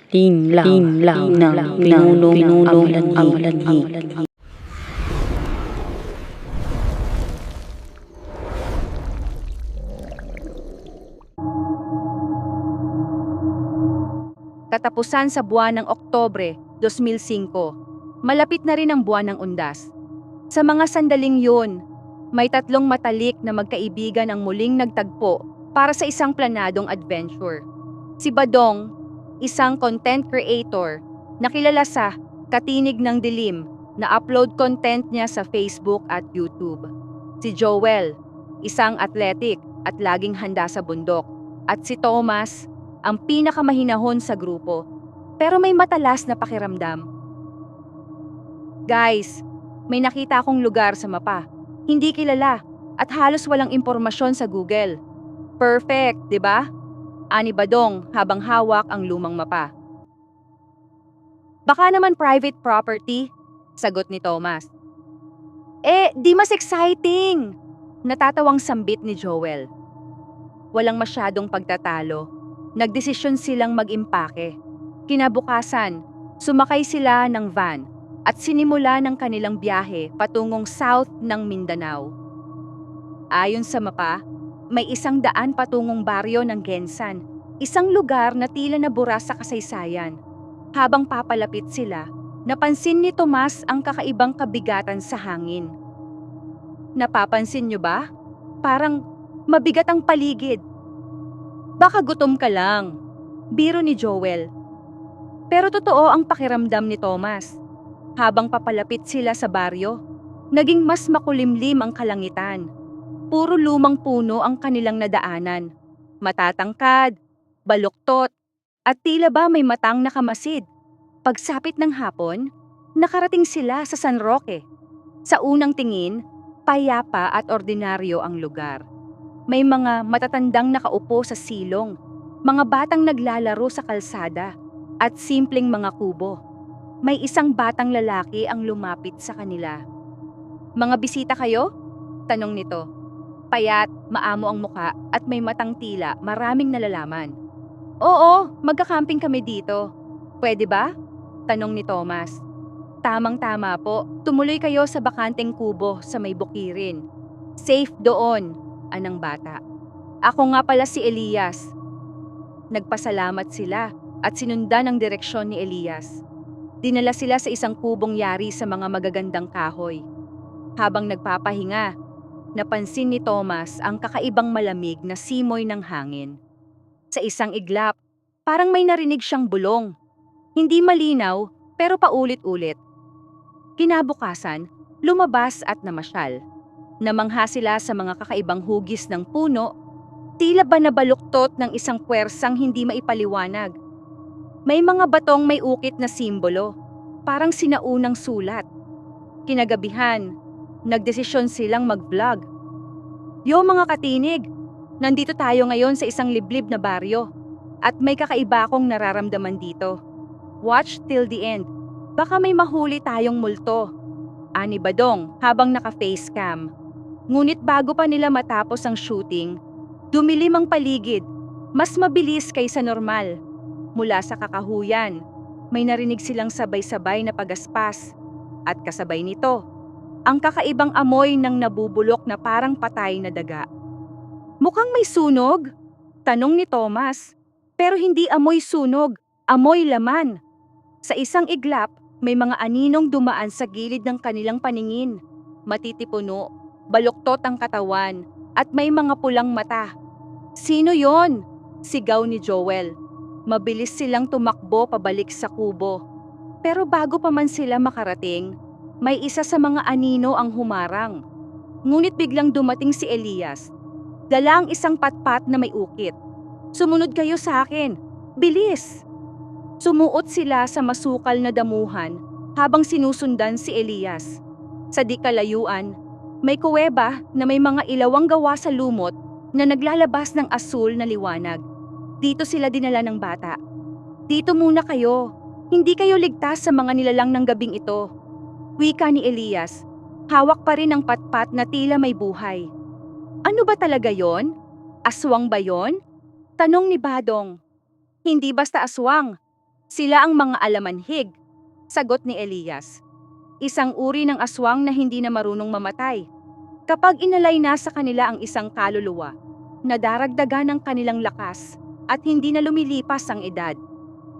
Tinlaw ng pinunong amalanhi. Katapusan sa buwan ng Oktubre 2005, malapit na rin ang buwan ng Undas. Sa mga sandaling yun, may tatlong matalik na magkaibigan ang muling nagtagpo para sa isang planadong adventure. Si Badong, isang content creator na kilala sa Katinig ng Dilim na upload content niya sa Facebook at YouTube. Si Joel, isang athletic at laging handa sa bundok. At si Thomas, ang pinakamahinahon sa grupo, pero may matalas na pakiramdam. Guys, may nakita akong lugar sa mapa. Hindi kilala at halos walang impormasyon sa Google. Perfect, di ba? Ani Badong habang hawak ang lumang mapa. Baka naman private property, sagot ni Thomas. Di mas exciting! Natatawang sambit ni Joel. Walang masyadong pagtatalo. Nagdesisyon silang mag-impake. Kinabukasan, sumakay sila ng van at sinimula ng kanilang biyahe patungong south ng Mindanao. Ayon sa mapa, may 100 patungong baryo ng Gensan, isang lugar na tila nabura sa kasaysayan. Habang papalapit sila, napansin ni Tomas ang kakaibang kabigatan sa hangin. Napapansin niyo ba? Parang mabigat ang paligid. Baka gutom ka lang, biro ni Joel. Pero totoo ang pakiramdam ni Thomas. Habang papalapit sila sa baryo, naging mas makulimlim ang kalangitan. Puro lumang puno ang kanilang nadaanan. Matatangkad, baluktot, at tila ba may matang nakamasid. Pagsapit ng hapon, nakarating sila sa San Roque. Sa unang tingin, payapa at ordinaryo ang lugar. May mga matatandang nakaupo sa silong, mga batang naglalaro sa kalsada, at simpleng mga kubo. May isang batang lalaki ang lumapit sa kanila. "Mga bisita kayo?" tanong nito. Payat, maamo ang muka at may matang tila, maraming nalalaman. "Oo, magka-camping kami dito. Pwede ba?" tanong ni Thomas. "Tamang-tama po, tumuloy kayo sa bakanteng kubo sa may bukirin. Safe doon," anang bata. "Ako nga pala si Elias." Nagpasalamat sila at sinundan ang direksyon ni Elias. Dinala sila sa isang kubong yari sa mga magagandang kahoy. Habang nagpapahinga, napansin ni Thomas ang kakaibang malamig na simoy ng hangin. Sa isang iglap, parang may narinig siyang bulong. Hindi malinaw, pero paulit-ulit. Kinabukasan, lumabas at namasyal. Namangha sila sa mga kakaibang hugis ng puno, tila ba nabaluktot ng isang puwersang hindi maipaliwanag. May mga batong may ukit na simbolo, parang sinaunang sulat. Kinagabihan, nagdesisyon silang mag-vlog. "Yo mga katinig, nandito tayo ngayon sa isang liblib na baryo at may kakaiba akong nararamdaman dito. Watch till the end, baka may mahuli tayong multo," ani Badong habang naka-facecam. Ngunit bago pa nila matapos ang shooting, dumilim ang paligid, mas mabilis kaysa normal. Mula sa kakahuyan, may narinig silang sabay-sabay na pagaspas. At kasabay nito, ang kakaibang amoy ng nabubulok na parang patay na daga. "Mukhang may sunog?" tanong ni Thomas. Pero hindi amoy sunog, amoy laman. Sa isang iglap, may mga aninong dumaan sa gilid ng kanilang paningin. Matitipuno, baluktot ang katawan, at may mga pulang mata. "Sino yon?" sigaw ni Joel. Mabilis silang tumakbo pabalik sa kubo. Pero bago pa man sila makarating, may isa sa mga anino ang humarang. Ngunit biglang dumating si Elias. Dala ang isang patpat na may ukit. "Sumunod kayo sa akin! Bilis!" Sumuot sila sa masukal na damuhan habang sinusundan si Elias. Sa di kalayuan, may kuweba na may mga ilawang gawa sa lumot na naglalabas ng asul na liwanag. Dito sila dinala ng bata. "Dito muna kayo. Hindi kayo ligtas sa mga nilalang ng gabing ito," wika ni Elias. Hawak pa rin ang patpat na tila may buhay. "Ano ba talaga yon? Aswang ba yon?" tanong ni Badong. "Hindi basta aswang. Sila ang mga alamanhig, sagot ni Elias. Isang uri ng aswang na hindi na marunong mamatay. Kapag inalay na sa kanila ang isang kaluluwa, nadaragdagan ng kanilang lakas at hindi na lumilipas ang edad.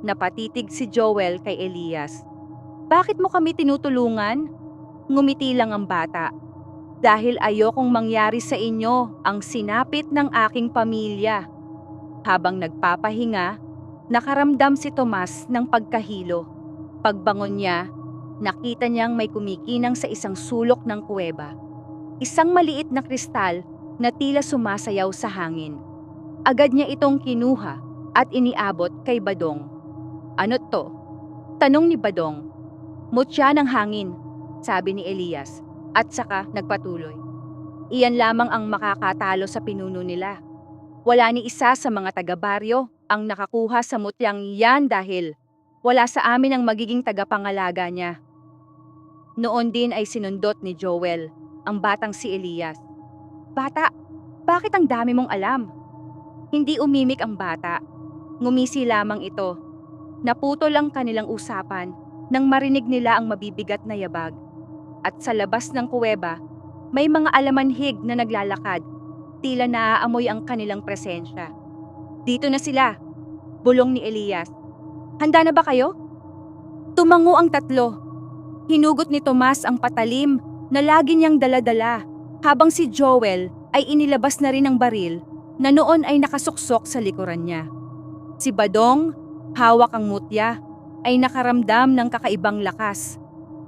Napatitig si Joel kay Elias. Bakit mo kami tinutulungan? Ngumiti lang ang bata. Dahil ayokong mangyari sa inyo ang sinapit ng aking pamilya. Habang nagpapahinga, nakaramdam si Tomas ng pagkahilo. Pagbangon niya, nakita niyang may kumikinang sa isang sulok ng kuweba. Isang maliit na kristal na tila sumasayaw sa hangin. Agad niya itong kinuha at iniabot kay Badong. Ano to? Tanong ni Badong. Mutya ng hangin, sabi ni Elias, at saka nagpatuloy. Iyan lamang ang makakatalo sa pinuno nila. Wala ni isa sa mga taga-baryo ang nakakuha sa mutyang yan dahil wala sa amin ang magiging tagapangalaga niya. Noon din ay sinundot ni Joel ang batang si Elias. Bata, bakit ang dami mong alam? Hindi umimik ang bata. Ngumisi lamang ito. Naputol ang kanilang usapan nang marinig nila ang mabibigat na yabag. At sa labas ng kuweba, may mga alamanhig na naglalakad. Tila naaamoy ang kanilang presensya. Dito na sila, bulong ni Elias. Handa na ba kayo? Tumango ang tatlo. Hinugot ni Tomas ang patalim na lagi niyang daladala, habang si Joel ay inilabas na rin ang baril na noon ay nakasuksok sa likuran niya. Si Badong, hawak ang mutya, ay nakaramdam ng kakaibang lakas.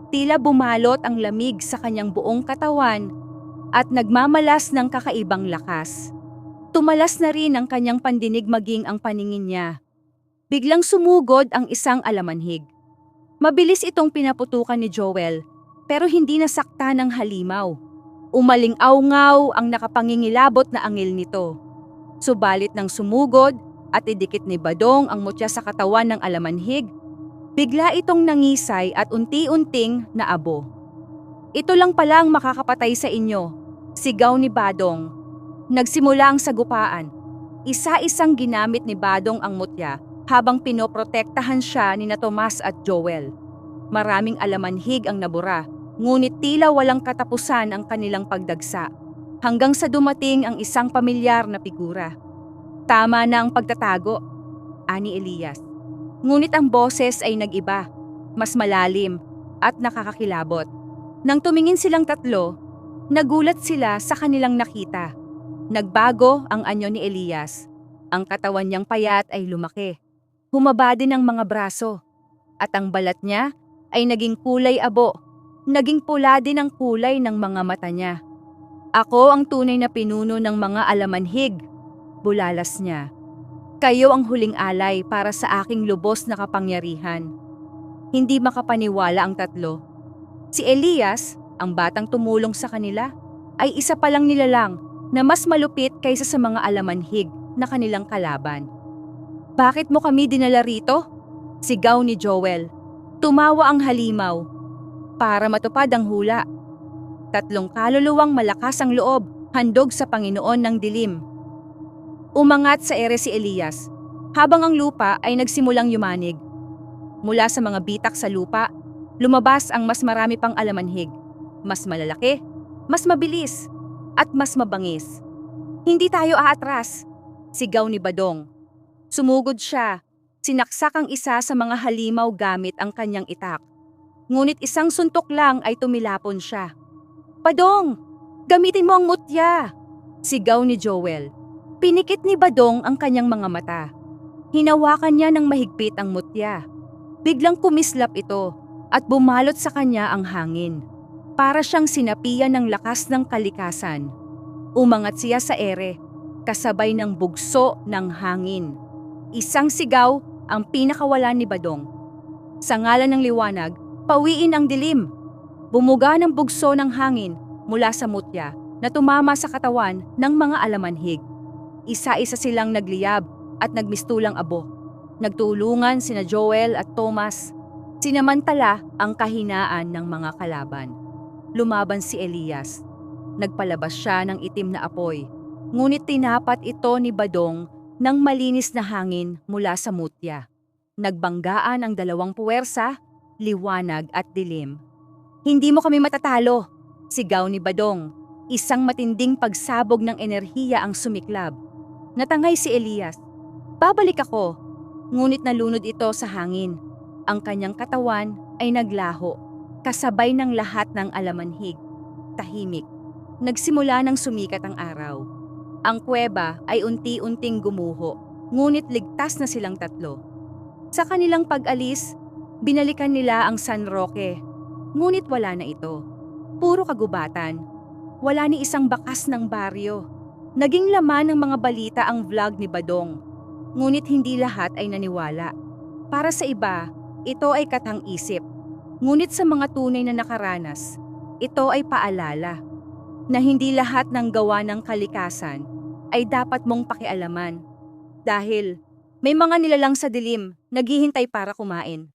Tila bumalot ang lamig sa kanyang buong katawan at nagmamalas ng kakaibang lakas. Tumalas na rin ang kanyang pandinig maging ang paningin niya. Biglang sumugod ang isang alamanhig. Mabilis itong pinaputukan ni Joel, pero hindi nasakta ng halimaw. Umaling-awngaw ang nakapangingilabot na angil nito. Subalit nang sumugod at idikit ni Badong ang mutya sa katawan ng alamanhig, bigla itong nangisay at unti-unting naabo. Ito lang pala ang makakapatay sa inyo, sigaw ni Badong. Nagsimula ang sagupaan. Isa-isang ginamit ni Badong ang mutya habang pinoprotektahan siya ni na Tomas at Joel. Maraming alamanhig ang nabura, ngunit tila walang katapusan ang kanilang pagdagsa, hanggang sa dumating ang isang pamilyar na figura. Tama na ang pagtatago, ani Elias. Ngunit ang boses ay nag-iba, mas malalim at nakakakilabot. Nang tumingin silang tatlo, nagulat sila sa kanilang nakita. Nagbago ang anyo ni Elias. Ang katawan niyang payat ay lumaki. Humaba din ang mga braso. At ang balat niya ay naging kulay abo. Naging pula din ang kulay ng mga mata niya. Ako ang tunay na pinuno ng mga alamanhig, bulalas niya. Kayo ang huling alay para sa aking lubos na kapangyarihan. Hindi makapaniwala ang tatlo. Si Elias, ang batang tumulong sa kanila, ay isa palang nilalang na mas malupit kaysa sa mga alamanhig na kanilang kalaban. Bakit mo kami dinala rito? Sigaw ni Joel. Tumawa ang halimaw. Para matupad ang hula. Tatlong kaluluwang malakas ang loob, handog sa Panginoon ng dilim. Umangat sa ere si Elias, habang ang lupa ay nagsimulang yumanig. Mula sa mga bitak sa lupa, lumabas ang mas marami pang alamanhig. Mas malalaki, mas mabilis, at mas mabangis. Hindi tayo aatras, sigaw ni Badong. Sumugod siya, sinaksak ang isa sa mga halimaw gamit ang kanyang itak. Ngunit isang suntok lang ay tumilapon siya. Badong, gamitin mo ang mutya, sigaw ni Joel. Pinikit ni Badong ang kanyang mga mata. Hinawakan niya ng mahigpit ang mutya. Biglang kumislap ito at bumalot sa kanya ang hangin. Para siyang sinapian ng lakas ng kalikasan. Umangat siya sa ere, kasabay ng bugso ng hangin. Isang sigaw ang pinakawalan ni Badong. Sa ngalan ng liwanag, pawiin ang dilim. Bumuga ng bugso ng hangin mula sa mutya na tumama sa katawan ng mga alamanhig. Isa-isa silang nagliyab at nagmistulang abo. Nagtulungan sina Joel at Tomas. Sinamantala ang kahinaan ng mga kalaban. Lumaban si Elias. Nagpalabas siya ng itim na apoy. Ngunit tinapat ito ni Badong ng malinis na hangin mula sa mutya. Nagbanggaan ang dalawang puwersa, liwanag at dilim. Hindi mo kami matatalo, sigaw ni Badong. Isang matinding pagsabog ng enerhiya ang sumiklab. Natangay si Elias. Babalik ako, ngunit nalunod ito sa hangin. Ang kanyang katawan ay naglaho, kasabay ng lahat ng alamanhig. Tahimik. Nagsimula ng sumikat ang araw. Ang kuweba ay unti-unting gumuho, ngunit ligtas na silang tatlo. Sa kanilang pag-alis, binalikan nila ang San Roque, ngunit wala na ito. Puro kagubatan. Wala ni isang bakas ng baryo. Naging laman ng mga balita ang vlog ni Badong, ngunit hindi lahat ay naniwala. Para sa iba, ito ay katang-isip. Ngunit sa mga tunay na nakaranas, ito ay paalala na hindi lahat ng gawa ng kalikasan ay dapat mong pakialaman. Dahil may mga nilalang sa dilim naghihintay para kumain.